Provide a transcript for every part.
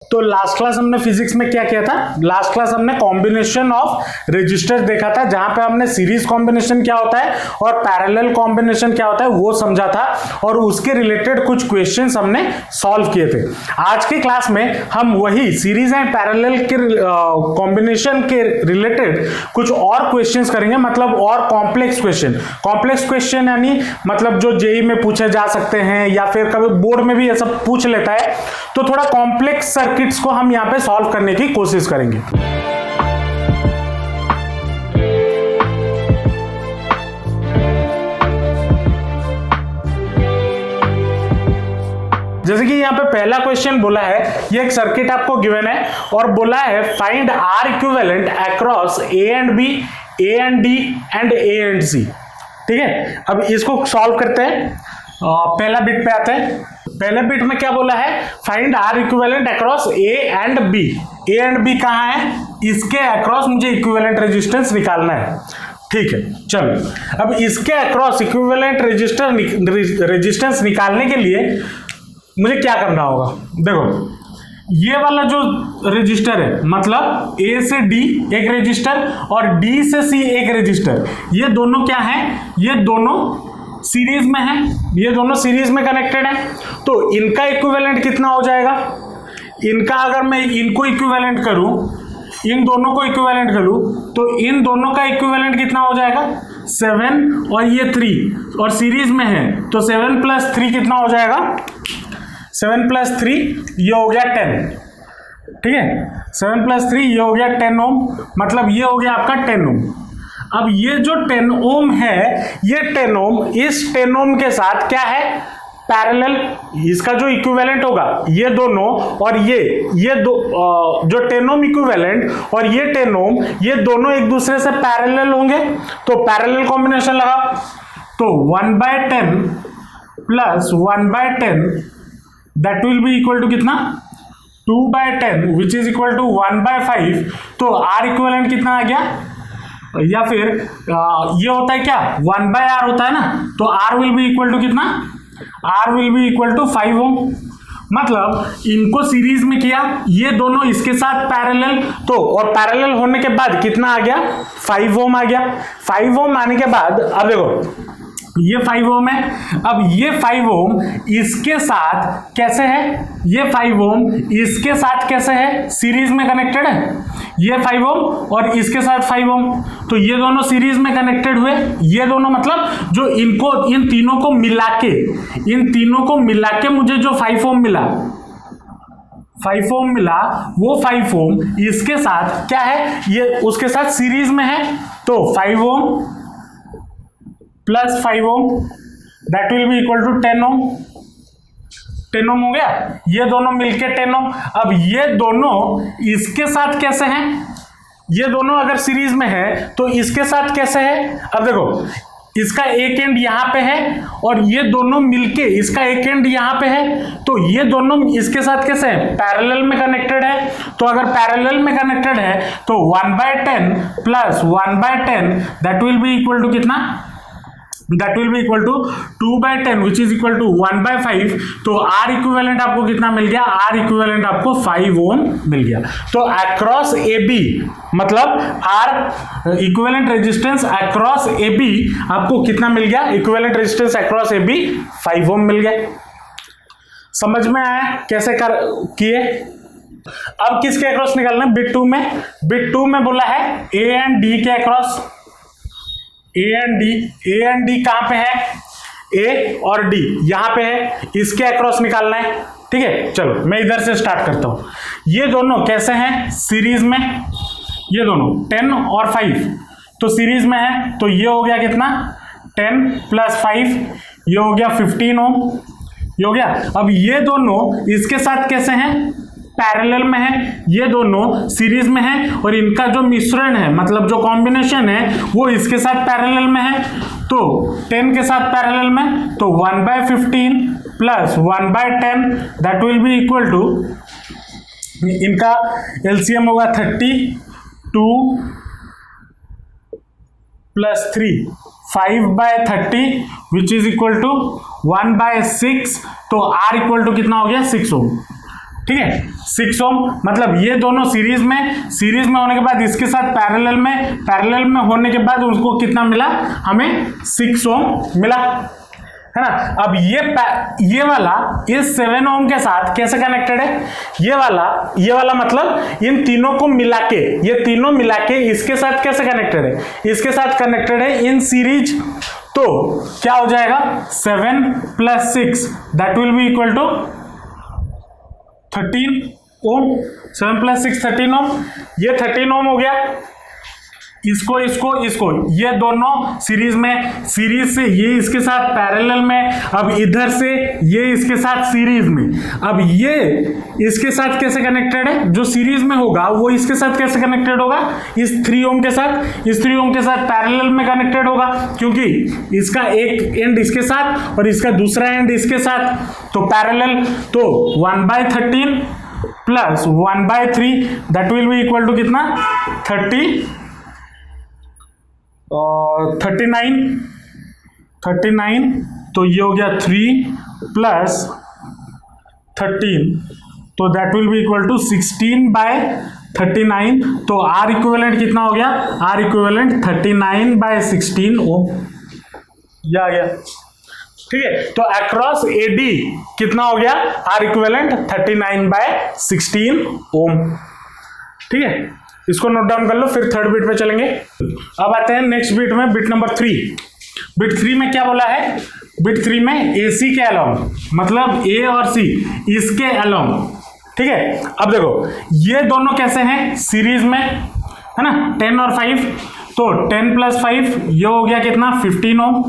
तो last class हमने physics में क्या किया था, लास्ट क्लास हमने कॉम्बिनेशन ऑफ रजिस्टर देखा था, जहां पे हमने सीरीज कॉम्बिनेशन क्या होता है और पैरेलल कॉम्बिनेशन क्या होता है वो समझा था, और उसके रिलेटेड कुछ क्वेश्चंस हमने सॉल्व किए थे। आज के क्लास में हम वही सीरीज एंड पैरेलल के कॉम्बिनेशन के रिलेटेड कुछ और क्वेश्चंस करेंगे, मतलब और कॉम्प्लेक्स क्वेश्चन यानी मतलब जो जेईई में पूछे जा सकते हैं या फिर कभी बोर्ड में भी ऐसा पूछ लेता है, तो थोड़ा कॉम्प्लेक्स सर्किट्स को हम यहां पे सॉल्व करने की कोशिश करेंगे। जैसे कि यहाँ पे पहला क्वेश्चन बोला है, ये एक सर्किट आपको गिवन है और बोला है find R equivalent across A and B, A and D and A and C. ठीक है, अब इसको सॉल्व करते हैं। पहला बिट पे आते हैं। पहले बिट में क्या बोला है, find R equivalent across A and B. A and B कहाँ है, इसके अक्रॉस मुझे इक्विवेलेंट रेजिस्टेंस निकालना है। ठीक है, चलो अब इसके अक्रॉस इक्विवेलेंट रेजिस्टेंस निकालने के लिए मुझे क्या करना होगा। देखो ये वाला जो रजिस्टर है, मतलब ए से डी एक रजिस्टर और डी से सी एक रजिस्टर, ये दोनों क्या है, ये दोनों सीरीज में है, ये दोनों सीरीज में कनेक्टेड है। तो इनका इक्विवेलेंट कितना हो जाएगा, इनका अगर मैं इनको इक्विवेलेंट करूं, इन दोनों को इक्विवेलेंट करूं, तो इन दोनों का इक्विवेलेंट कितना हो जाएगा 7 और ये 3 और सीरीज में है, तो 7 + 3 कितना हो जाएगा, 7 + 3 ये हो गया 10। ठीक है, 7 + 3 ये हो गया 10 ओम, मतलब ये हो गया आपका 10 ओम। अब ये जो 10 ओम है, ये 10 ओम इस 10 ओम के साथ क्या है, पैरेलल। इसका जो इक्विवेलेंट होगा ये दोनों और ये दो जो 10 ओम इक्विवेलेंट और ये 10 ओम, ये दोनों एक दूसरे से पैरेलल होंगे, तो पैरेलल कॉम्बिनेशन लगा, तो 1/10 + 1/10 that will be equal to कितना, 2/10 विच इज इक्वल टू 1/5। तो आर इक्विवेलेंट कितना आ गया, या फिर ये होता है क्या 1/r होता है ना, तो r will be equal to कितना, r will be equal to 5 ohm. मतलब इनको सीरीज में किया, ये दोनों इसके साथ पैरेलल, तो और पैरेलल होने के बाद कितना आ गया 5 ओम आ गया। 5 ओम आने के बाद अब देखो ये 5 ओम है, अब ये 5 ओम इसके साथ कैसे है, ये 5 ओम इसके साथ कैसे है, सीरीज में कनेक्टेड है, ये 5 ओम और इसके साथ 5 ओम, तो ये दोनों सीरीज में कनेक्टेड हुए। ये दोनों मतलब जो इनको इन तीनों को मिला के मुझे जो 5 ओम मिला, 5 ओम मिला, वो 5 ओम इसके साथ क्या है, ये उसके साथ सीरीज में है, तो 5 ohm + 5 ohm that will be equal to 10 ohm. 10 ohm हो गया, ये दोनों मिलके 10 ओम। अब ये दोनों इसके साथ कैसे हैं, ये दोनों अगर सीरीज में है तो इसके साथ कैसे है, अब देखो इसका एक एंड यहां पे है और ये दोनों मिलके इसका एक एंड यहां पे है, तो ये दोनों इसके साथ कैसे है, पैरेलल में कनेक्टेड है। तो अगर पैरेलल में कनेक्टेड है तो 1/10 + 1/10 that will be equal to कितना, that will be equal to 2/10 which is equal to 1/5। तो आर इक्विवेलेंट आपको कितना मिल गया, आर इक्विवेलेंट आपको 5 ओम मिल गया। तो अक्रॉस ए बी, मतलब R equivalent resistance across A B आपको कितना मिल गया, equivalent resistance across A B 5 ohm मिल गया। समझ में आया कैसे कर किए। अब किसके अक्रॉस निकालना है, बिट 2 में। बिट 2 में बोला है ए एंड डी के अक्रॉस, ए एंड डी कहां पे है, ए और डी यहां पे है, इसके अक्रॉस निकालना है। ठीक है, चलो मैं इधर से स्टार्ट करता हूं। ये दोनों कैसे हैं, सीरीज में, ये दोनों 10 और 5 तो सीरीज में है, तो ये हो गया कितना 10 + 5, ये हो गया 15 ओम, ये हो गया। अब ये दोनों इसके साथ कैसे हैं, पैरेलल में है, ये दोनों सीरीज में है और इनका जो मिश्रण है, मतलब जो कॉम्बिनेशन है वो इसके साथ पैरेलल में है, तो 10 के साथ पैरेलल में, तो 1/15 + 1/10 that will be equal to, इनका एलसीएम होगा 32 + 3 5/30 विच इज इक्वल टू 1/6। तो आर इक्वल टू कितना हो गया 6 ओम। ठीक है 6 ओम, मतलब ये दोनों सीरीज में होने के बाद इसके साथ पैरेलल में होने के बाद उसको कितना मिला, हमें 6 ओम मिला, है ना। अब ये वाला इस 7 ओम के साथ कैसे कनेक्टेड है, ये वाला मतलब इन तीनों को मिला के, ये तीनों मिला के इसके साथ कैसे कनेक्टेड है, इसके साथ कनेक्टेड है इन सीरीज। तो क्या हो जाएगा 7 + 6 that will be equal to 13 ohm. 7 + 6 13 ohm, ये 13 ओम हो गया। इसको ये दोनों सीरीज से ये इसके साथ पैरेलल में, अब इधर से ये इसके साथ सीरीज में। अब ये इसके साथ कैसे कनेक्टेड है, जो सीरीज में होगा वो इसके साथ कैसे कनेक्टेड होगा, इस 3 ओम के साथ, इस 3 ओम के साथ पैरेलल में कनेक्टेड होगा, क्योंकि इसका एक एंड इसके साथ और इसका दूसरा एंड इसके साथ, तो पैरेलल। तो 1/13 + 1/3 that will be equal to कितना 39, तो ये हो गया 3 + 13, तो that will be equal to 16/39। तो आर इक्विवेलेंट कितना हो गया, आर इक्विवेलेंट 39/16 ओम, ये आ गया। ठीक है, तो अक्रॉस एडी कितना हो गया, आर इक्विवेलेंट 39/16 ओम। ठीक है, इसको नोट डाउन कर लो, फिर थर्ड बिट पे चलेंगे। अब आते हैं नेक्स्ट बिट में, बिट नंबर 3। बिट 3 में क्या बोला है, बिट 3 में AC के अलोंग, मतलब A और C इसके अलोंग। ठीक है, अब देखो ये दोनों कैसे हैं, सीरीज में, है ना, 10 और 5, तो 10 + 5 ये हो गया कितना 15 ओम।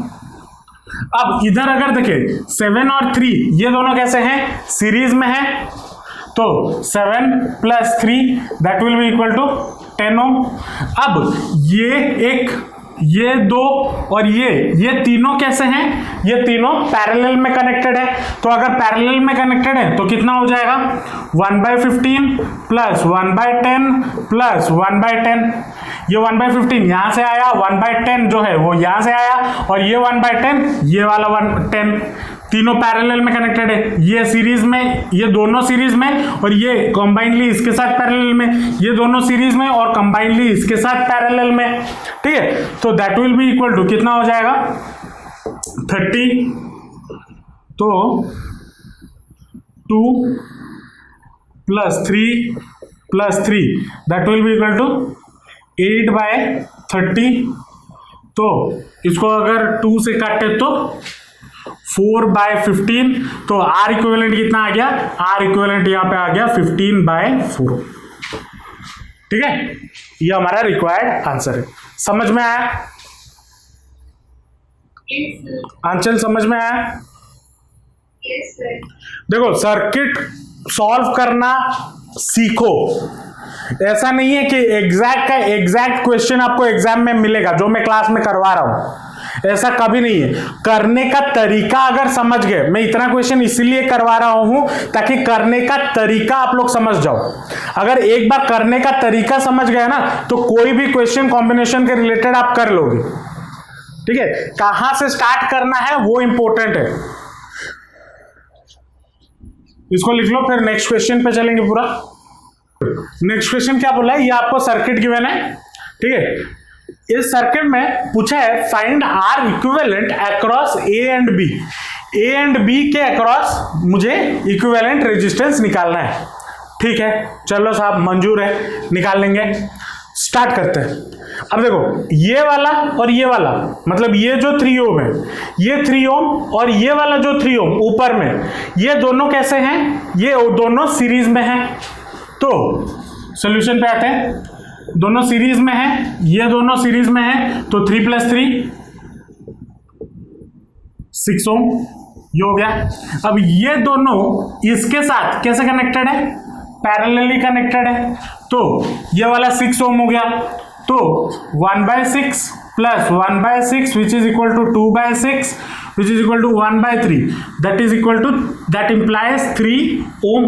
अब इधर अगर देखें 7 और 3 ये दोनों कैसे हैं, सीरीज में है, तो 7 + 3 that will be equal to 10 ohm. अब ये दो और ये तीनों कैसे हैं, ये तीनों पैरेलल में कनेक्टेड है। तो अगर पैरेलल में कनेक्टेड है तो कितना हो जाएगा 1/15 + 1/10 + 1/10। ये 1/15 यहां से आया, 1/10 जो है वो यहां से आया, और ये 1/10 ये वाला 1/10, तीनों पैरेलल में कनेक्टेड है। ये सीरीज में, ये दोनों सीरीज में, और ये कंबाइनली इसके साथ पैरेलल में, ये दोनों सीरीज में और कंबाइनली इसके साथ पैरेलल में। ठीक है, तो that will be equal to कितना हो जाएगा 30, तो 2 + 3 + 3 that will be equal to 8/30। तो इसको अगर 2 से काटे तो 4/15, तो आर इक्विवेलेंट कितना आ गया, आर इक्विवेलेंट यहां पे आ गया 15/4। ठीक है, ये हमारा रिक्वायर्ड आंसर है। समझ में आया आंचल, समझ में आया? Yes, sir. देखो सर्किट सॉल्व करना सीखो, ऐसा नहीं है कि एग्जैक्ट क्वेश्चन आपको एग्जाम में मिलेगा जो मैं क्लास में करवा रहा हूं, ऐसा कभी नहीं है। करने का तरीका अगर समझ गए, मैं इतना क्वेश्चन इसीलिए करवा रहा हूं ताकि करने का तरीका आप लोग समझ जाओ। अगर एक बार करने का तरीका समझ गए ना, तो कोई भी क्वेश्चन कॉम्बिनेशन के रिलेटेड आप कर लोगे। ठीक है, कहां से स्टार्ट करना है वो इंपॉर्टेंट है। इसको लिख लो, फिर नेक्स्ट क्वेश्चन पे चलेंगे पूरा। नेक्स्ट क्वेश्चन क्या बोला है, ये आपको सर्किट गिवन है। ठीक है, इस सर्किट में पूछा है find R equivalent across A and B. A and B के अक्रॉस मुझे इक्विवेलेंट रेजिस्टेंस निकालना है। ठीक है, चलो साहब मंजूर है, निकाल लेंगे। स्टार्ट करते हैं। अब देखो ये वाला और ये वाला, मतलब ये जो 3 ओम है, ये 3 ओम और ये वाला जो 3 ओम ऊपर में, ये दोनों कैसे हैं, ये दोनों सीरीज में हैं। तो सॉल्यूशन पे आते हैं, दोनों सीरीज में हैं, ये दोनों सीरीज में हैं, तो 3 + 3 6 ओम, ये हो गया। अब ये दोनों इसके साथ कैसे कनेक्टेड है, पैरेलली कनेक्टेड है, तो ये वाला 6 ओम हो गया। तो 1/6 + 1/6 which is equal to 2/6 which is equal to 1/3, that implies 3 ohm.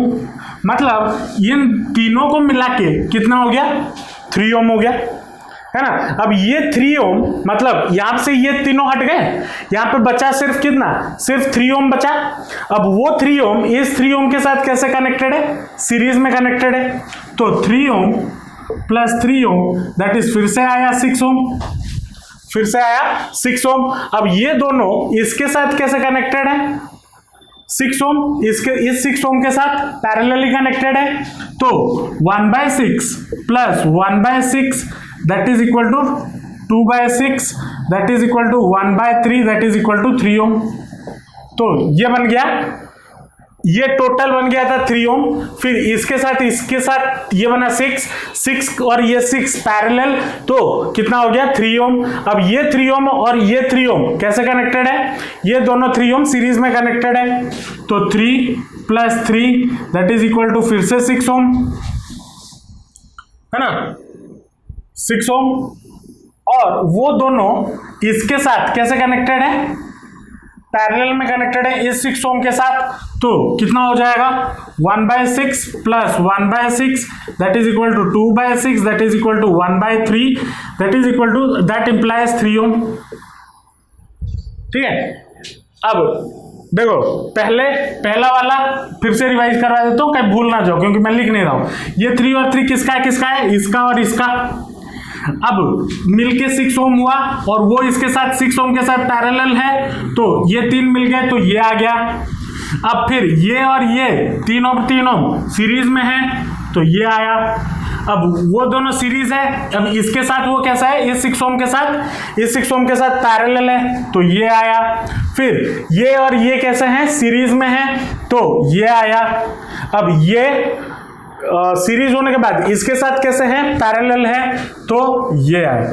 मतलब इन तीनों को मिला के कितना हो गया 3 ओम हो गया। है ना। अब ये 3 ओम मतलब यहां से ये तीनों हट गए, यहां पे बचा सिर्फ कितना, सिर्फ 3 ओम बचा। अब वो 3 ओम इस 3 ओम के साथ कैसे कनेक्टेड है, सीरीज में कनेक्टेड है। तो 3 ohm plus 3 ohm that is फिर से आया 6 ओम, फिर से आया 6 ओम। अब ये दोनों इसके साथ कैसे कनेक्टेड है, 6 ओम इसके इस 6 ओम के साथ पैरेलली कनेक्टेड है। तो 1/6 plus 1/6 that is equal to 2/6 that is equal to 1/3 that is equal to 3 ohm. तो ये बन गया, ये टोटल बन गया था 3 ओम। फिर इसके साथ ये बना 6 और ये 6 पैरेलल, तो कितना हो गया 3 ओम। अब ये 3 ओम और ये 3 ओम कैसे कनेक्टेड है, ये दोनों 3 ओम सीरीज में कनेक्टेड है। तो 3 plus 3 that is equal to फिर से 6 ओम, है ना, 6 ओम। और वो दोनों इसके साथ कैसे कनेक्टेड है, पैरेलल में कनेक्टेड है इस 6 ओम के साथ। तो कितना हो जाएगा 1/6 plus 1/6 that is equal to 2/6 that is equal to 1/3 that is equal to that implies 3 ohm. ठीक है, अब देखो पहला वाला फिर से रिवाइज करवा देता हूं, कहीं भूल ना जाओ क्योंकि मैं लिख नहीं रहा हूं। ये 3 और 3 किसका है, इसका और इसका। अब मिलके 6 ओम हुआ और वो इसके साथ 6 ओम के साथ पैरेलल है, तो ये 3 मिल गए तो ये आ गया। अब फिर ये और ये 3 ओम सीरीज में है तो ये आया। अब वो दोनों सीरीज है, अब इसके साथ वो कैसा है, इस 6 ओम के साथ पैरेलल है तो ये आया। फिर ये और ये कैसे हैं, सीरीज में है तो ये आया। अब ये सीरीज होने के बाद इसके साथ कैसे हैं, पैरेलल है तो ये आया।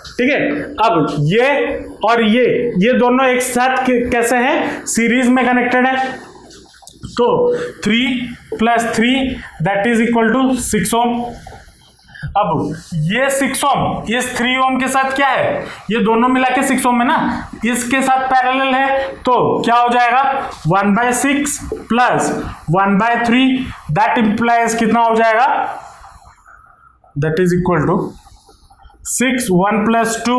ठीक है, अब ये और ये दोनों एक साथ कैसे हैं, सीरीज में कनेक्टेड है। तो 3 plus 3 that is equal to 6 ohm. अब ये 6 ओम इस 3 ओम के साथ क्या है, ये दोनों मिला के 6 ओम है ना, इसके साथ पैरेलल है तो क्या हो जाएगा 1/6 प्लस 1/3 दैट इंप्लाइज कितना हो जाएगा, that is equal to 6 1 plus 2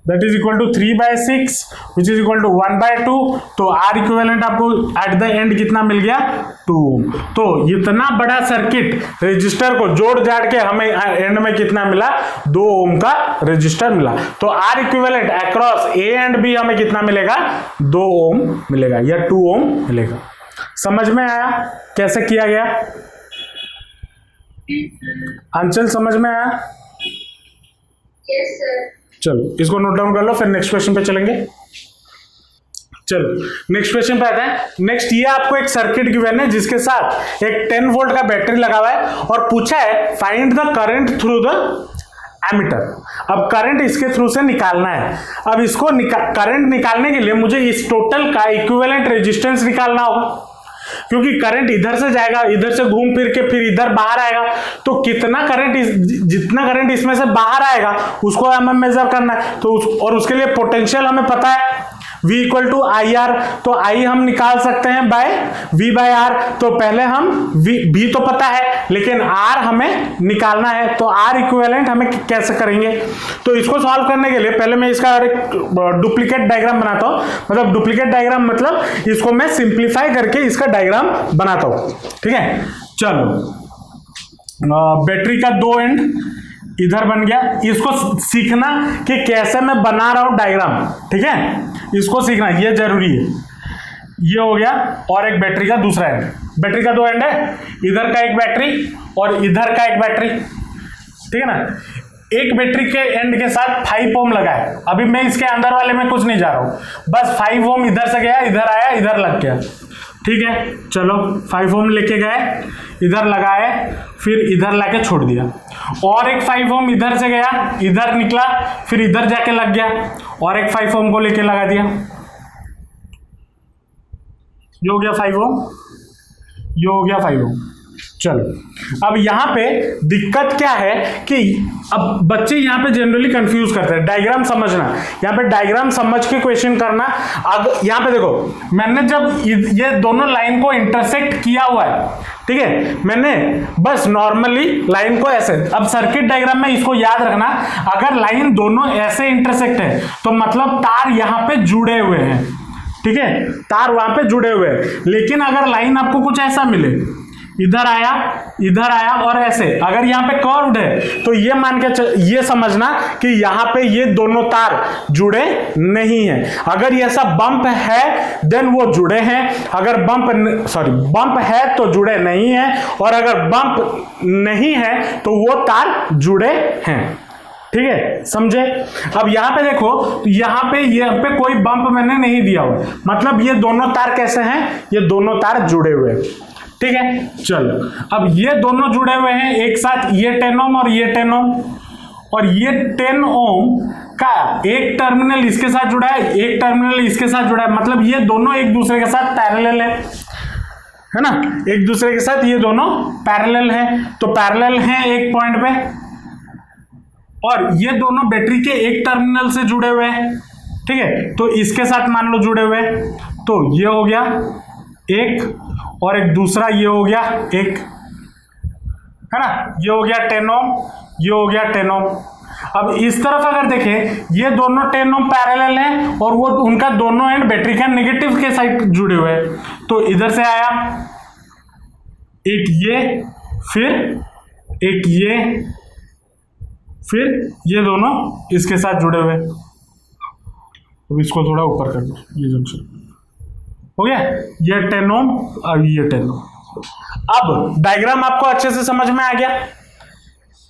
that is equal to 3/6 which is equal to 1/2। तो आर इक्विवेलेंट आपको एट द एंड कितना मिल गया 2 ओम। तो इतना बड़ा सर्किट रजिस्टर को जोड़ जाड़ के हमें एंड में कितना मिला, 2 ओम का रजिस्टर मिला। तो R equivalent across A and B हमें कितना मिलेगा, 2 ओम मिलेगा या 2 ओम मिलेगा। समझ में आया कैसे किया गया, अंचल समझ में आया? Yes, sir. चलो इसको नोट डाउन कर लो, फिर नेक्स्ट क्वेश्चन पे चलेंगे। चलो नेक्स्ट क्वेश्चन पे आता है। नेक्स्ट ये आपको एक सर्किट गिवन है जिसके साथ एक 10 वोल्ट का बैटरी लगा हुआ है और पूछा है find the current through the ammeter. अब करंट इसके थ्रू से निकालना है। अब इसको करंट निकालने के लिए मुझे इस टोटल का इक्विवेलेंट रेजिस्टेंस निकालना होगा, क्योंकि करंट इधर से जाएगा, इधर से घूम फिर के फिर इधर बाहर आएगा, तो कितना करंट जितना करंट इसमें से बाहर आएगा उसको हमें मेजर करना है। तो और उसके लिए पोटेंशियल हमें पता है V equal to I R, तो I हम निकाल सकते हैं बाय V बाय आर। तो पहले हम V तो पता है लेकिन R हमें निकालना है, तो R इक्विवेलेंट हमें कैसे करेंगे। तो इसको सॉल्व करने के लिए पहले मैं इसका एक डुप्लीकेट डायग्राम बनाता हूं, मतलब डुप्लीकेट डायग्राम मतलब इसको मैं सिंप्लीफाई करके इसका डायग्राम बनाता हूं। ठीक है, चलो बैटरी का 2 एंड इधर बन गया। इसको सीखना कि कैसे मैं बना रहा हूं डायग्राम, ठीक है, इसको सीखना ये जरूरी है। ये हो गया और एक बैटरी का दूसरा एंड, बैटरी का 2 एंड है, इधर का एक बैटरी और इधर का एक बैटरी, ठीक है ना। एक बैटरी के एंड के साथ 5 ओम लगा है। अभी मैं इसके अंदर वाले में कुछ नहीं जा रहा हूं, बस 5 ओम इधर से गया, इधर आया, इधर लग गया। ठीक है, चलो 5 ओम लेके गए, इधर लगाए, फिर इधर लाके छोड़ दिया, और एक 5 ओम इधर से गया, इधर निकला, फिर इधर जाके लग गया, और एक 5 ओम को लेके लगा दिया। ये हो गया 5 ओम, ये हो गया 5 ओम। चलो अब यहां पे दिक्कत क्या है कि अब बच्चे यहां पे जनरली कंफ्यूज करते हैं। डायग्राम समझना, यहां पे डायग्राम समझ के क्वेश्चन करना। अब यहां पे देखो, मैंने जब ये दोनों लाइन को इंटरसेक्ट किया हुआ है ठीक है, मैंने बस नॉर्मली लाइन को ऐसे, अब सर्किट डायग्राम में इसको याद रखना, अगर लाइन दोनों ऐसे इंटरसेक्ट है तो मतलब तार यहां पे जुड़े हुए हैं, ठीक है, तार वहां पे जुड़े हुए हैं। लेकिन अगर लाइन आपको कुछ ऐसा मिले, इधर आया और ऐसे, अगर यहाँ पे कर्व्ड है तो ये मान के ये समझना कि यहाँ पे ये दोनों तार जुड़े नहीं है। अगर ये ऐसा बम्प है देन वो जुड़े हैं, अगर बम्प है तो जुड़े नहीं है, और अगर बम्प नहीं है तो वो तार जुड़े हैं। ठीक है, समझे? अब यहां पे देखो, यहां पे कोई बम्प मैंने नहीं दिया हुआ, मतलब ये दोनों तार कैसे हैं, ये दोनों तार जुड़े हुए हैं। ठीक है, चलो अब ये दोनों जुड़े हुए हैं एक साथ, ये 10 ओम और ये 10 ओम, और ये 10 ओम का एक टर्मिनल इसके साथ जुड़ा है, एक टर्मिनल इसके साथ जुड़ा है, मतलब ये दोनों एक दूसरे के साथ पैरेलल है ना, एक दूसरे के साथ ये दोनों पैरेलल है, तो पैरेलल है एक पॉइंट पे, और ये दोनों बैटरी के एक टर्मिनल से जुड़े हुए हैं। ठीक है, तो इसके साथ मान लो जुड़े हुए, तो ये हो गया एक, और एक दूसरा ये हो गया एक, है ना, ये हो गया 10 ओम, ये हो गया 10 ओम। अब इस तरफ अगर देखें, ये दोनों 10 ओम पैरेलल हैं और वो उनका दोनों एंड बैटरी का नेगेटिव के साइड जुड़े हुए हैं, तो इधर से आया एक ये, फिर एक ये, फिर ये दोनों इसके साथ जुड़े हुए। अब इसको थोड़ा ऊपर कर दो, ये जंक्शन हो गया, ये 10 ओम और ये 10 ओम। अब डायग्राम आपको अच्छे से समझ में आ गया,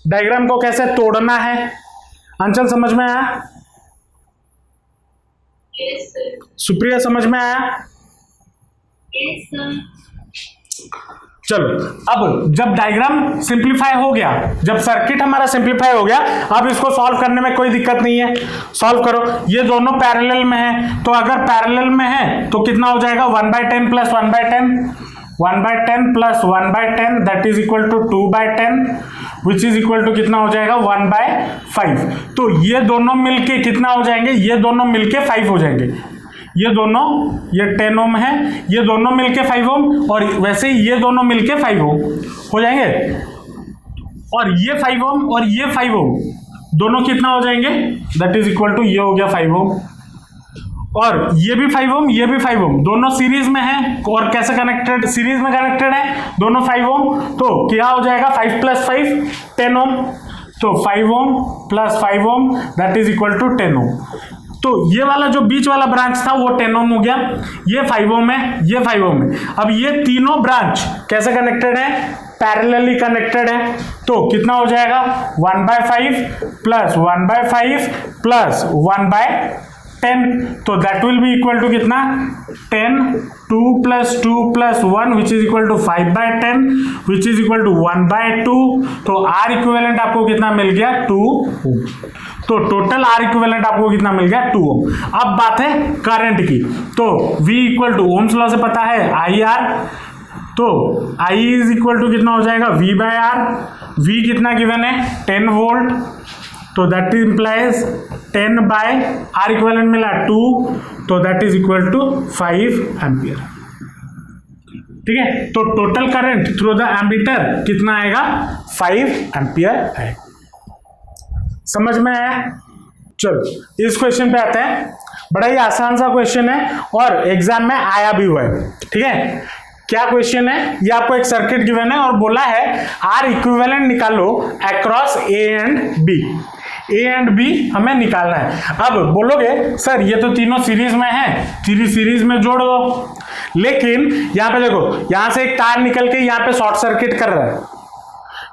डायग्राम को कैसे तोड़ना है, अंचल समझ में आया? Yes, sir. सुप्रिया समझ में आया? Yes, sir. चलो, अब जब डायग्राम सिंप्लीफाई हो गया, जब सर्किट हमारा सिंप्लीफाई हो गया, अब इसको सॉल्व करने में कोई दिक्कत नहीं है, सॉल्व करो। ये दोनों पैरेलल में है, तो अगर पैरेलल में है तो कितना हो जाएगा, 1/10 plus 1/10, 1/10 plus 1/10 that is equal to 2/10, which is equal to कितना हो जाएगा, 1/5। तो ये दोनों मिलके कितना हो जाएंगे, ये दोनों मिलके 5 हो जाएंगे, ये दोनों, ये 10 ओम है, ये दोनों मिलके 5 ओम, और वैसे ही ये दोनों मिलके 5 ओम हो जाएंगे, और ये 5 ओम और ये 5 ओम दोनों कितना हो जाएंगे, दैट इज इक्वल टू ये हो गया 5 ओम, और ये भी 5 ओम, ये भी 5 ओम, दोनों सीरीज में है, और कैसे कनेक्टेड, सीरीज में कनेक्टेड है दोनों 5 ओम, तो क्या हो जाएगा 5 प्लस 5 10 ओम, तो 5 ohm plus 5 ohm that is equal to 10 ohm. तो ये वाला जो बीच वाला ब्रांच था वो 10 ओम हो गया, ये 5 ओम है, ये 5 ओम है। अब ये तीनों ब्रांच कैसे कनेक्टेड है, पैरेलली कनेक्टेड है, तो कितना हो जाएगा 1/5 प्लस 1/5 प्लस 1/10, तो that will be equal to कितना 10, 2 plus 2 plus 1 which is equal to 5/10 which is equal to 1/2, तो आर इक्विवेलेंट आपको कितना मिल गया 2 ओम। तो टोटल आर इक्विवेलेंट आपको कितना मिल गया 2 ओम। अब बात है करंट की, तो V equal to Ohm's law से पता है IR, तो I इज इक्वल टू कितना हो जाएगा V/R, V कितना गिवन है 10 वोल्ट, तो दैट इम्प्लाइज 10/R इक्विवेलेंट मिला 2, तो that is equal to 5 ampere. ठीक है, तो total current through the ammeter कितना आएगा 5 एम्पियर आएगा। समझ में आया? चलो इस क्वेश्चन पे आते हैं, बड़ा ही आसान सा क्वेश्चन है और एग्जाम में आया भी हुआ है। ठीक है, क्या क्वेश्चन है, ये आपको एक सर्किट गिवन है और बोला है आर इक्विवेलेंट निकालो across A and B, A and B हमें निकालना है। अब बोलोगे सर ये तो तीनों सीरीज में है, सीरीज में जोड़ दो, लेकिन यहां पे देखो, यहां से एक तार निकल के यहां पे शॉर्ट सर्किट कर रहा है,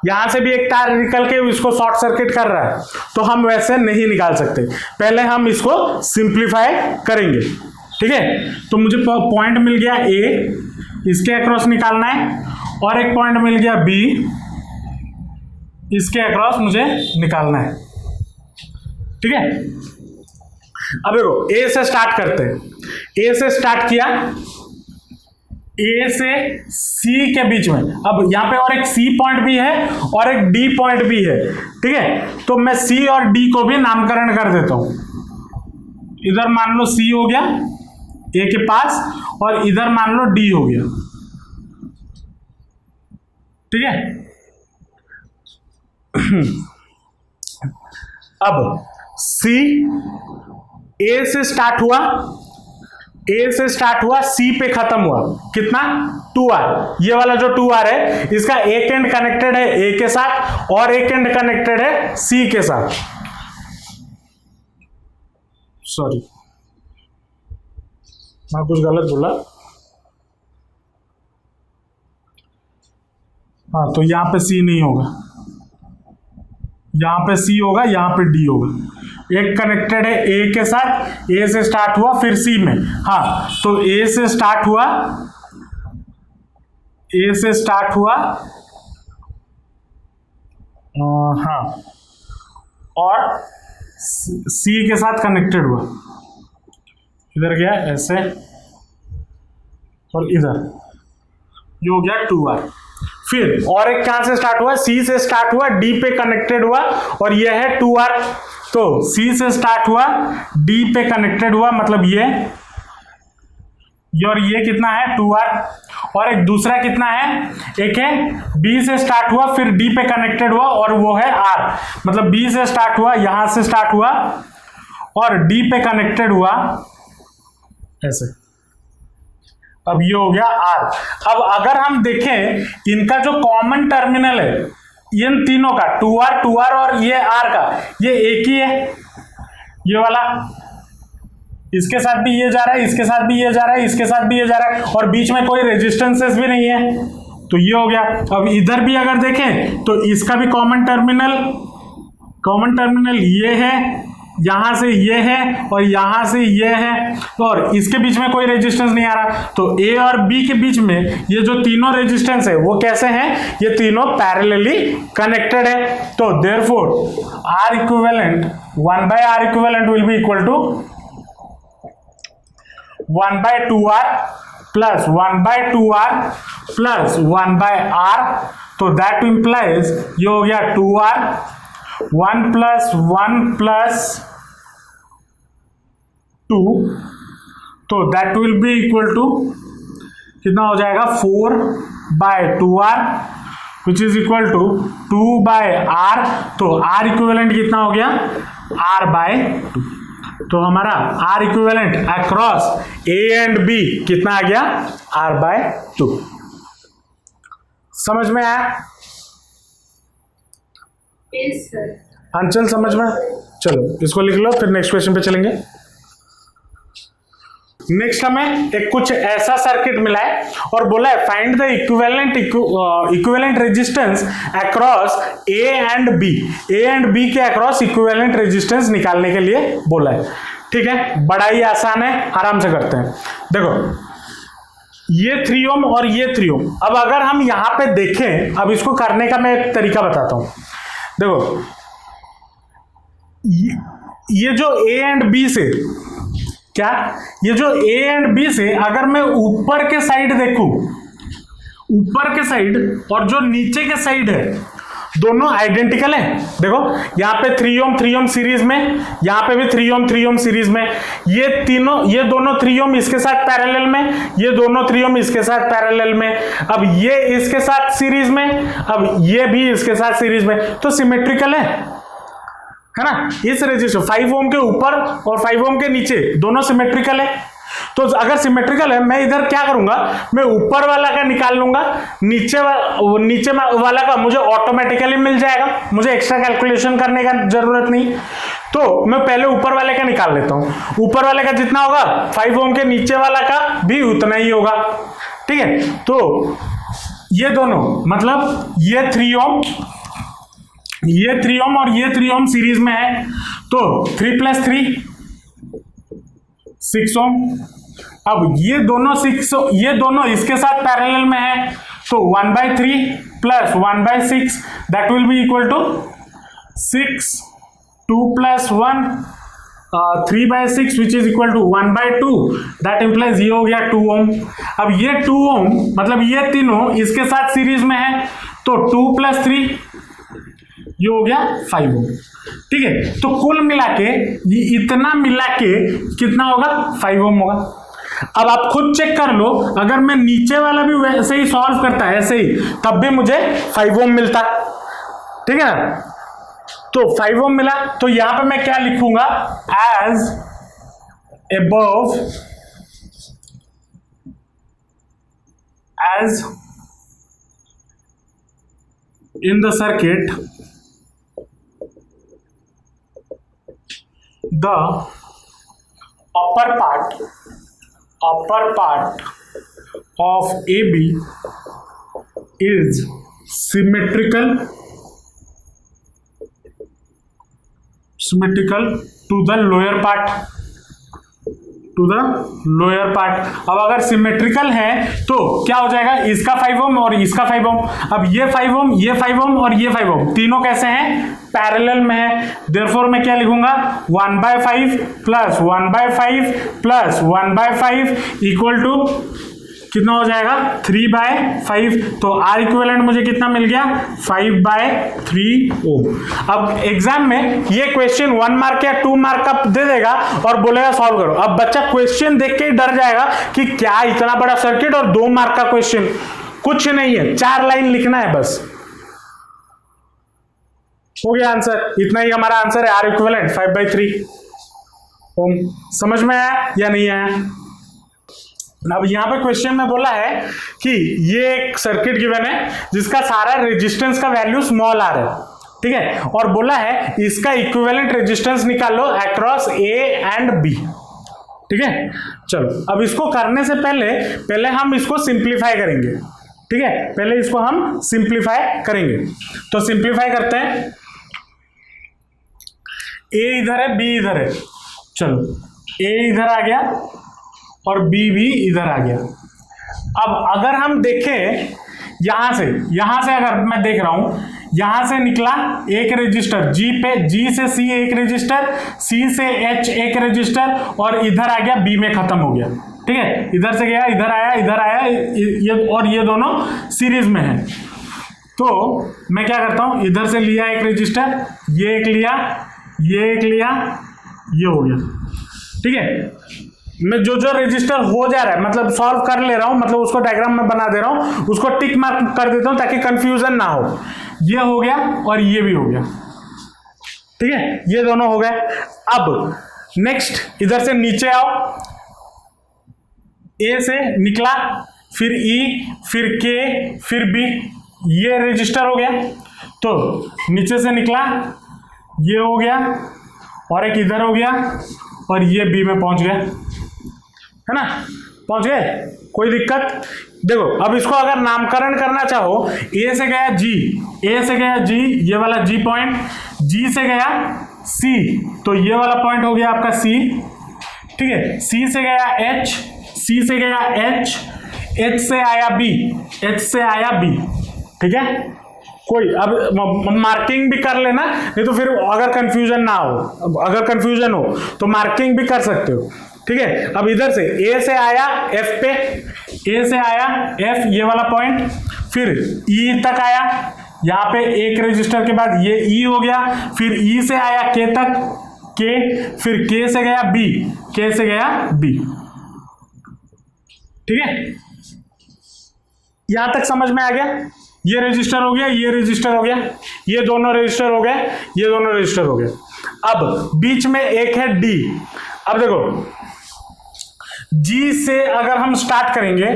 यहां से भी एक तार निकल के इसको शॉर्ट सर्किट कर रहा है, तो हम वैसे नहीं निकाल सकते, पहले हम इसको सिंप्लीफाई करेंगे। ठीक है, तो मुझे पॉइंट मिल गया ए, इसके अक्रॉस निकालना है, और एक पॉइंट मिल गया बी, इसके अक्रॉस मुझे निकालना है। ठीक है, अब देखो ए से स्टार्ट करते हैं, ए से स्टार्ट किया, ए से सी के बीच में, अब यहां पे और एक सी पॉइंट भी है और एक डी पॉइंट भी है। ठीक है, तो मैं सी और डी को भी नामकरण कर देता हूं, इधर मान लो सी हो गया ए के पास, और इधर मान लो डी हो गया। ठीक है। अब सी ए से स्टार्ट हुआ, ए से स्टार्ट हुआ, सी पे खत्म हुआ, कितना 2R। ये वाला जो 2R है इसका एक एंड कनेक्टेड है ए के साथ और एक एंड कनेक्टेड है सी के साथ। सॉरी मैं कुछ गलत बोला। हाँ तो यहां पे सी नहीं होगा, यहां पे सी होगा, यहां पे डी होगा। एक कनेक्टेड है ए के साथ, ए से स्टार्ट हुआ फिर सी में। हाँ तो ए से स्टार्ट हुआ, ए से स्टार्ट हुआ हाँ, और सी के साथ कनेक्टेड हुआ, इधर गया ऐसे और इधर, ये हो गया 2R। फिर और एक कहां से स्टार्ट हुआ, सी से स्टार्ट हुआ, डी पे कनेक्टेड हुआ और ये है 2R। तो सी से स्टार्ट हुआ, डी पे कनेक्टेड हुआ, मतलब ये और ये कितना है 2R। और एक दूसरा कितना है, एक है बी से स्टार्ट हुआ फिर डी पे कनेक्टेड हुआ और वो है R, मतलब बी से स्टार्ट हुआ, यहां से स्टार्ट हुआ और डी पे कनेक्टेड हुआ ऐसे। अब ये हो गया R। अब अगर हम देखें इनका जो कॉमन टर्मिनल है इन तीनों का 2R और ये R का, ये एक ही है, ये वाला, इसके साथ भी ये जा रहा है, इसके साथ भी ये जा रहा है, इसके साथ भी ये जा रहा है और बीच में कोई रेजिस्टेंसेस भी नहीं है, तो ये हो गया। अब इधर भी अगर देखें तो इसका भी कॉमन टर्मिनल ये है, यहां से ये है और यहां से ये है और इसके बीच में कोई रेजिस्टेंस नहीं आ रहा। तो ए और बी के बीच में ये जो तीनों रेजिस्टेंस है वो कैसे हैं, ये तीनों पैरेलली कनेक्टेड है। तो therefore R equivalent 1/R equivalent will be equal to 1/2R plus 1/2R plus 1/R। तो दैट इंप्लाइज ये हो गया 2R 1 प्लस 1 प्लस 2, तो that will be equal to कितना हो जाएगा 4/2R which is equal to 2/R। तो R इक्विवेलेंट कितना हो गया R/2। तो हमारा R equivalent across A and B कितना आ गया R/2। समझ में आया? Yes, sir. अंचल समझ में? चलो इसको लिख लो, फिर नेक्स्ट क्वेश्चन पे चलेंगे। नेक्स्ट हमें एक कुछ ऐसा सर्किट मिला है और बोला है find the equivalent resistance across A and B. A and B के अक्रॉस इक्विवेलेंट रेजिस्टेंस निकालने के लिए बोला है। ठीक है, बड़ा ही आसान है, आराम से करते हैं। देखो ये 3 ओम और ये 3 ओम। अब अगर हम यहां पे देखें, अब इसको करने का मैं एक तरीका बताता हूं। देखो ये जो ए एंड बी से, क्या ये जो ए एंड बी से अगर मैं ऊपर के साइड देखूं, ऊपर के साइड और जो नीचे के साइड है दोनों आइडेंटिकल है। देखो यहाँ पे 3 ओम सीरीज में, यहाँ पे भी 3 ओम सीरीज में, ये दोनों 3 ओम इसके साथ पैरेलल में, ये दोनों 3 ओम इसके साथ पैरेलल में, अब ये इसके साथ सीरीज में, अब ये भी इसके साथ सीरीज में, तो सिमेट्रिकल है ना। इस रजिस्टर 5 ओम के ऊपर और 5 ओम के नीचे दोनों सिमेट्रिकल है। तो अगर सिमेट्रिकल है, मैं इधर क्या करूंगा, मैं ऊपर वाला का निकाल लूंगा, नीचे वाला का मुझे ऑटोमेटिकली मिल जाएगा, मुझे एक्स्ट्रा कैलकुलेशन करने का जरूरत नहीं। तो मैं पहले ऊपर वाले का निकाल लेता हूं। ऊपर वाले का जितना होगा 5 ओम के नीचे वाला का भी उतना ही होगा। ठीक है, तो ये दोनों मतलब ये 3 ओम, ये 3 ओम और ये 3 ओम सीरीज में है, तो 3 + 3 6 ओम। अब ये दोनों इसके साथ पैरेलल में है, तो 1/3 plus 1/6 that will be equal to 6, 2 + 1 3/6 which is equal to 1/2 that implies ये हो गया 2 ओम। अब ये 2 ओम मतलब ये तीनों इसके साथ सीरीज में है, तो 2 + 3 ये हो गया 5 ओम। ठीक है, तो कुल मिला के ये इतना मिला के कितना होगा 5 ओम होगा। अब आप खुद चेक कर लो, अगर मैं नीचे वाला भी वैसे ही सॉल्व करता है ऐसे ही, तब भी मुझे 5 ओम मिलता, ठीक है ना। तो 5 ओम मिला, तो यहां पे मैं क्या लिखूंगा, as above, as in the circuit the upper part of AB is symmetrical to the lower part। अब अगर सिमेट्रिकल है तो क्या हो जाएगा, इसका 5 ओम और इसका 5 ओम। अब ये 5 ओम, ये 5 ओम और ये 5 ओम तीनों कैसे हैं, पैरेलल में है। देयरफॉर मैं क्या लिखूंगा, 1/5 प्लस 1/5 प्लस 1/5 इक्वल टू कितना हो जाएगा, 3/5। तो आर इक्विवेलेंट मुझे कितना मिल गया, 5/3 ओम। अब एग्जाम में ये क्वेश्चन 1 मार्क या 2 मार्क का दे देगा और बोलेगा सॉल्व करो। अब बच्चा क्वेश्चन देख के ही डर जाएगा कि क्या इतना बड़ा सर्किट और 2 मार्क का क्वेश्चन, कुछ नहीं है, 4 लाइन लिखना है बस, हो गया आंसर। इतना ही हमारा आंसर है, आर इक्विवेलेंट 5/3 ओम। समझ में आया या नहीं आया। अब यहां पे क्वेश्चन में बोला है कि ये एक सर्किट गिवन है जिसका सारा रेजिस्टेंस का वैल्यू स्मॉल आर है, ठीक है, और बोला है इसका इक्विवेलेंट रेजिस्टेंस निकाल लो अक्रॉस ए एंड बी, ठीक है। चलो अब इसको करने से पहले हम इसको सिंप्लीफाई करेंगे, ठीक है, पहले इसको हम सिंप्लीफाई करेंगे। तो सिंप्लीफाई करते हैं, ए इधर है, बी इधर है, चलो ए इधर आ गया और बी भी इधर आ गया। अब अगर हम देखें यहां से अगर मैं देख रहा हूं, यहां से निकला एक रजिस्टर जी पे, जी से सी एक रजिस्टर, सी से एच एक रजिस्टर, और इधर आ गया बी में खत्म हो गया, ठीक है। इधर से गया, इधर आया ये, और ये दोनों सीरीज में है। तो मैं क्या करता हूं, इधर से लिया एक रजिस्टर, ये एक लिया, ये एक लिया, ये हो गया, ठीक है। मैं जो रजिस्टर हो जा रहा है मतलब सॉल्व कर ले रहा हूं, मतलब उसको डायग्राम में बना दे रहा हूं, उसको टिक मार्क कर देता हूं ताकि कंफ्यूजन ना हो। ये हो गया और ये भी हो गया, ठीक है, ये दोनों हो गए। अब नेक्स्ट इधर से नीचे आओ, ए से निकला, फिर ई, फिर के, फिर बी, ये रजिस्टर हो गया। तो नीचे से निकला, ये हो गया, और एक इधर हो गया, और ये बी में पहुंच गया, है ना, पहुंच गए, कोई दिक्कत। देखो अब इसको अगर नामकरण करना चाहो, ए से गया जी, ए से गया जी, ये वाला जी पॉइंट, जी से गया सी, तो ये वाला पॉइंट हो गया आपका सी, ठीक है। सी से गया एच, सी से गया एच, एच से आया बी, एच से आया बी, ठीक है। कोई अब मार्किंग भी कर लेना, नहीं तो फिर अगर कंफ्यूजन ना हो, अगर कंफ्यूजन हो तो मार्किंग भी कर सकते हो, ठीक है। अब इधर से ए से आया एफ पे, ए से आया एफ, ये वाला पॉइंट, फिर ई तक आया, यहाँ पे एक रजिस्टर के बाद ये ई हो गया, फिर ई से आया के तक, के, फिर के से गया बी, के से गया बी, ठीक है। यहां तक समझ में आ गया, ये रजिस्टर हो गया, ये रजिस्टर हो गया, ये दोनों रजिस्टर हो गए, ये दोनों रजिस्टर हो गए। अब बीच में एक है डी। अब देखो जी से अगर हम स्टार्ट करेंगे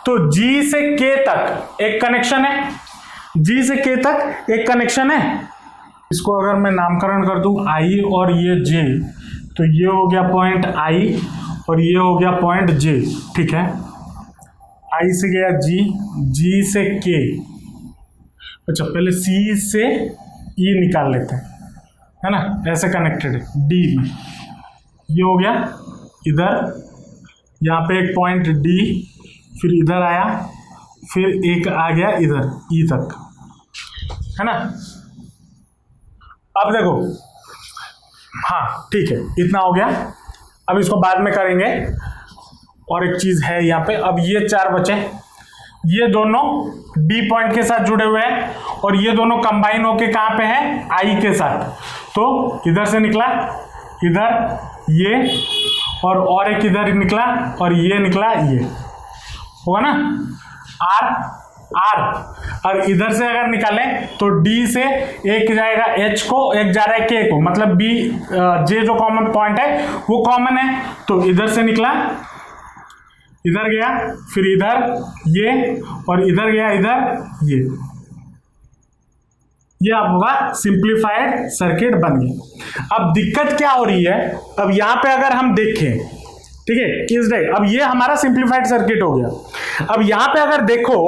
तो जी से के तक एक कनेक्शन है, जी से के तक एक कनेक्शन है। इसको अगर मैं नामकरण कर दूं आई और ये जे, तो ये हो गया पॉइंट आई और ये हो गया पॉइंट जे, ठीक है। आई से गया जी, जी से के, अच्छा पहले सी से ई निकाल लेते हैं, है ना, ऐसे कनेक्टेड है डी में, ये हो गया इधर, यहाँ पे एक पॉइंट डी, फिर इधर आया, फिर एक आ गया इधर ई तक, है ना। अब देखो, हाँ ठीक है, इतना हो गया। अब इसको बाद में करेंगे। और एक चीज है यहाँ पे, अब ये 4 बचे, ये दोनों डी पॉइंट के साथ जुड़े हुए हैं और ये दोनों कंबाइन होके कहाँ पे हैं, आई के साथ। तो इधर से निकला, इधर ये, और एक इधर निकला और ये निकला, ये होगा ना आर। और इधर से अगर निकालें तो डी से एक जाएगा एच को, एक जा रहा है के को, मतलब बी जे जो कॉमन पॉइंट है वो कॉमन है, तो इधर से निकला, इधर गया, फिर इधर ये, और इधर गया इधर ये अब होगा सिंप्लीफाइड सर्किट बन गया। अब दिक्कत क्या हो रही है, अब यहां पे अगर हम देखें, ठीक है, इस डायग्राम, अब ये हमारा सिंप्लीफाइड सर्किट हो गया। अब यहां पे अगर देखो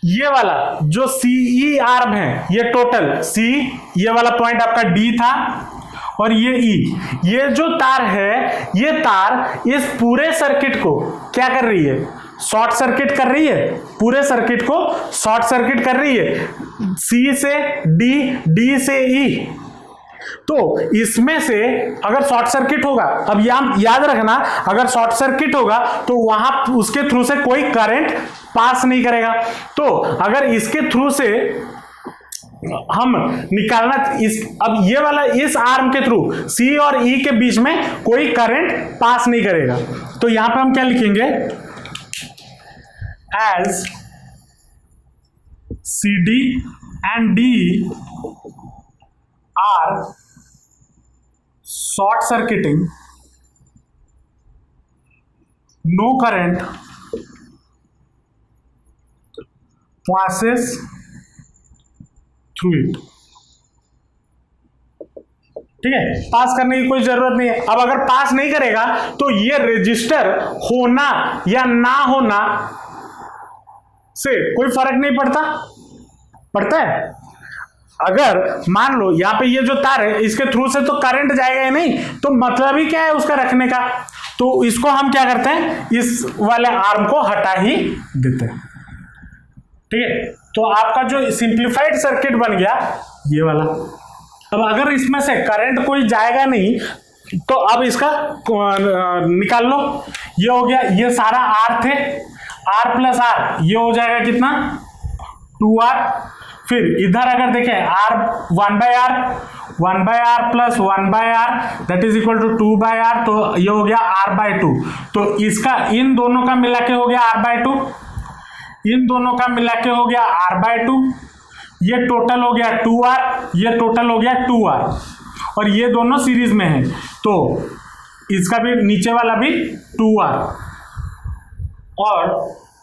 ये वाला जो सीई आर्म है, ये टोटल सी, ये वाला पॉइंट आपका डी था, और ये ई, ये जो तार है, ये तार इस पूरे सर्किट को क्या कर रही है, शॉर्ट सर्किट कर रही है, पूरे सर्किट को शॉर्ट सर्किट कर रही है, सी से डी, डी से ई। तो इसमें से अगर शॉर्ट सर्किट होगा, अब याद रखना, अगर शॉर्ट सर्किट होगा तो वहां उसके थ्रू से कोई करंट पास नहीं करेगा। तो अगर इसके थ्रू से हम निकालना, अब ये वाला इस आर्म के थ्रू सी और ई के बीच में कोई करंट पास नहीं करेगा, तो यहां पे हम क्या लिखेंगे, as C D and D are short circuiting, no current passes through it। ठीक है, पास करने की कोई जरूरत नहीं है। अब अगर पास नहीं करेगा तो ये रजिस्टर होना या ना होना से कोई फर्क नहीं पड़ता है। अगर मान लो यहाँ पे ये जो तार है, इसके थ्रू से तो करंट जाएगा ही नहीं, तो मतलब ही क्या है उसका रखने का, तो इसको हम क्या करते हैं, इस वाले आर्म को हटा ही देते हैं। ठीक है, तो आपका जो सिंप्लीफाइड सर्किट बन गया ये वाला। अब अगर इसमें से करंट कोई जाएगा नहीं तो अब इसका निकाल लो, ये हो गया, ये सारा आर थे, आर प्लस आर, ये हो जाएगा कितना 2r। फिर इधर अगर देखें r 1/r plus 1/r that is equal to 2/r, तो ये हो गया r/2। तो इसका इन दोनों का मिला के हो गया r/2, इन दोनों का मिला के हो गया r/2, ये टोटल हो गया 2r, ये टोटल हो गया 2r, और ये दोनों सीरीज में है, तो इसका भी नीचे वाला भी 2r, और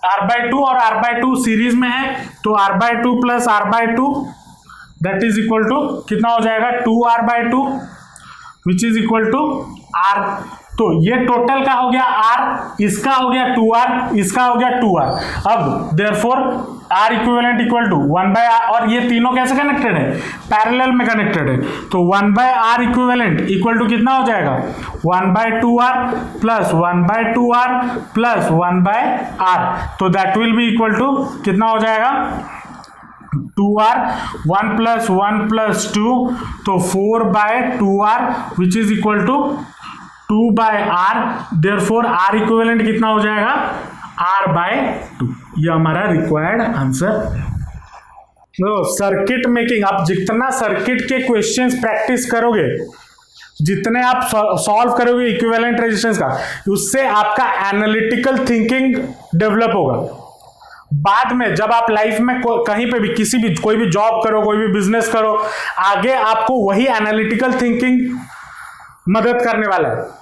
r/2 और r/2 सीरीज में है, तो r/2 plus r/2 that is equal to कितना हो जाएगा 2r/2 which is equal to r। तो ये टोटल का हो गया r, इसका हो गया 2r, इसका हो गया 2r। अब therefore r equivalent equal to 1/r, और ये तीनों कैसे कनेक्टेड है, पैरेलल में कनेक्टेड है, तो 1/r इक्विवेलेंट इक्वल टू कितना हो जाएगा 1/2r plus 1/2r plus 1/r, तो that will be equal to कितना हो जाएगा 2r, 1 प्लस 1 प्लस 2, तो 4/2r which is equal to 2/r। Therefore r equivalent कितना हो जाएगा r/2। ये हमारा रिक्वायर्ड आंसर। तो सर्किट मेकिंग, आप जितना सर्किट के क्वेश्चंस प्रैक्टिस करोगे, जितने आप सॉल्व करोगे इक्विवेलेंट रेजिस्टेंस का, उससे आपका एनालिटिकल थिंकिंग डेवलप होगा। बाद में जब आप लाइफ में कहीं पे भी किसी भी कोई भी जॉब करो, कोई भी बिजनेस करो, आगे आपको वही एनालिटिकल थिंकिंग मदद करने वाला है।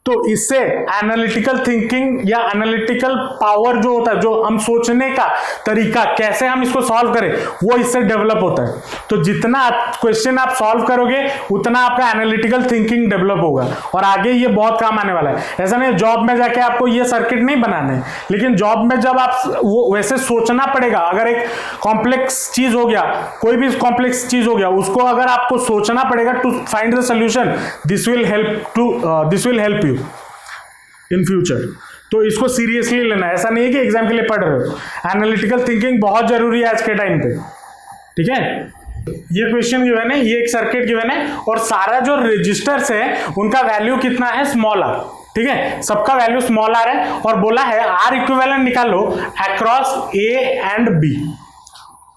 तो इससे एनालिटिकल थिंकिंग या एनालिटिकल पावर जो होता है, जो हम सोचने का तरीका, कैसे हम इसको सॉल्व करें, वो इससे डेवलप होता है। तो जितना क्वेश्चन आप सॉल्व करोगे उतना आपका एनालिटिकल थिंकिंग डेवलप होगा, और आगे ये बहुत काम आने वाला है। ऐसा नहीं जॉब में जाके आपको ये सर्किट नहीं बनाना है, लेकिन जॉब में जब आप वो वैसे सोचना पड़ेगा। अगर एक कॉम्प्लेक्स चीज हो गया, कोई भी कॉम्प्लेक्स चीज हो गया, उसको अगर आपको सोचना पड़ेगा to find the solution, this will help you in future. तो इसको सीरियसली लेना है, ऐसा नहीं है कि एग्जाम के लिए पढ़ रहे हो। एनालिटिकल थिंकिंग बहुत जरूरी है आज के टाइम पे। ठीक है, ये क्वेश्चन गिवन है, ये एक सर्किट गिवन है, और सारा जो रजिस्टर्स है उनका वैल्यू कितना है स्मॉल r। ठीक है, सबका वैल्यू स्मॉल r है, और बोला है r इक्विवेलेंट निकालो अक्रॉस a एंड b।